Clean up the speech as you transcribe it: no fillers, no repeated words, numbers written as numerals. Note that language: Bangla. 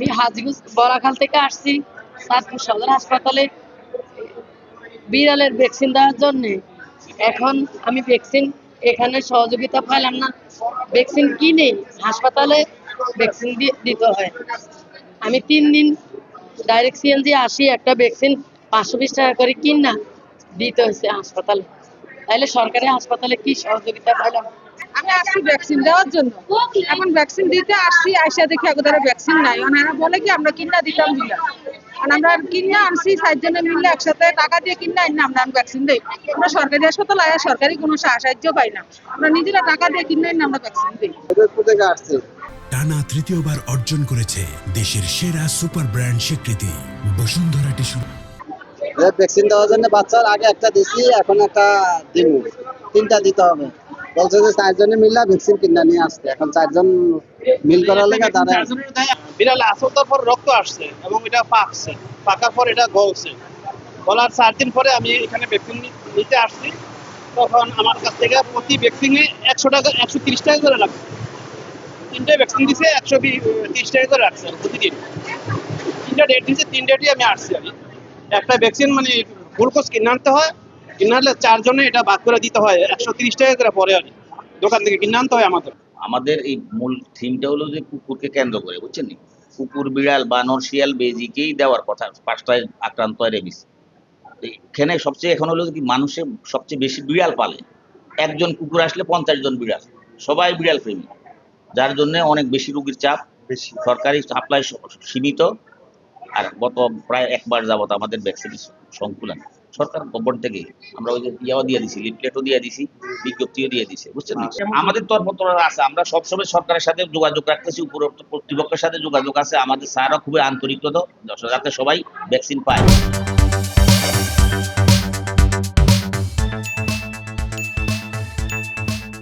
আমি হাজীগঞ্জ বরাখাল থেকে আসছি চাঁদপুর সদর হাসপাতালে বিড়ালের ভ্যাকসিন দেওয়ার জন্য। এখন আমি ভ্যাকসিন এখানে সহযোগিতা পাইলাম না, ভ্যাকসিন কিনে হাসপাতালে ভ্যাকসিন দিতে হয়। আমি 3 দিন ডাইরেক্ট সিএনজি আসি, একটা ভ্যাকসিন 520 টাকা করে কিনা দিতে হয়েছে হাসপাতালে। তাইলে সরকারি হাসপাতালে কি সহযোগিতা পাইলাম? আমি আসছি ভ্যাকসিন দেওয়ার জন্য। এখন ভ্যাকসিন দিতে আসছি, আইসা দেখি ওদের ভ্যাকসিন নাই। ওনারা বলে কি আমরা কিনা দিতাম দিলা, কারণ আমরা কিনা আনছি 4 জনে মিলে একসাথে টাকা দিয়ে কিনা আনি আমরা ভ্যাকসিন দিই। আমরা সরকারি হাসপাতালে সরকারি কোনো সাহায্য পাই না, আমরা নিজেরা টাকা দিয়ে কিনে আনি আমরা ভ্যাকসিন দিই। টানা তৃতীয়বার অর্জন করেছে দেশের সেরা সুপার ব্র্যান্ড স্বীকৃতি বসুন্ধরা টিস্যু। ভ্যাকসিন দেওয়ার জন্য বাচ্চার আগে একটা দিছি, এখন একটা দিব, 3টা দিতে হবে। বলছে যে 4 জনে মিললে ভ্যাকসিন কিনা নিয়ে আসতে, এখন 4 জন মিল করার লেগে তারা বিড়াল আসতার পর রক্ত আসছে এবং এটা পাকছে, পাকার পর এটা গলছে। গলার 4 দিন পরে আমি এখানে ভ্যাকসিন নিতে আসছি। তখন আমার কাছ থেকে প্রতি ভ্যাকসিনে 100 টাকা 130 টাকা করে লাগছে। 3টে ভ্যাকসিন দিছে 130 টাকা করে রাখছে প্রতিদিন। 3টা ডেট দিছে, 3 ডেটই আমি আসছি। আমি একটা ভ্যাকসিন মানে গ্লুকোজ কিনে আনতে হয়, কিনে আনলে 4 জনে এটা ভাগ করে দিতে হয় 130 টাকা করে পরে দোকান থেকে কিনে আনতে হয় আমাদের। আমাদের এই মূল থিমটা হলো যে কুকুরকে কেন্দ্র করে, বুঝছেন নি? কুকুর, বিড়াল, বানর, শিয়াল, বেজিকেই দেওয়ার কথা 5টায় আক্রান্ত হয় রেবিস। এখানে সবচেয়ে এখন হলো কি মানুষের সবচেয়ে বেশি বিড়াল পালে। একজন কুকুর আসলে 50 জন বিড়াল, সবাই বিড়াল প্রেমী, যার জন্য অনেক বেশি রোগীর চাপ, সরকারি সাপ্লাই সীমিত। আর গত প্রায় 1 মাস যাবত আমাদের ভ্যাকসিনেশন সংকুলন সরকার গভর্নমেন্ট থেকে আমরা ওই যে ইয়াও দিয়ে দিছি, লিফলেটও দিয়ে দিছি, বিজ্ঞপ্তিও দিয়ে দিছে, বুঝছেন? আমাদের তরফ আছে, আমরা সবসময় সরকারের সাথে যোগাযোগ রাখতেছি, উপরোক্ত কর্তৃপক্ষের সাথে যোগাযোগ আছে। আমাদের স্যারও খুবই আন্তরিকতা যাতে সবাই ভ্যাকসিন পায়।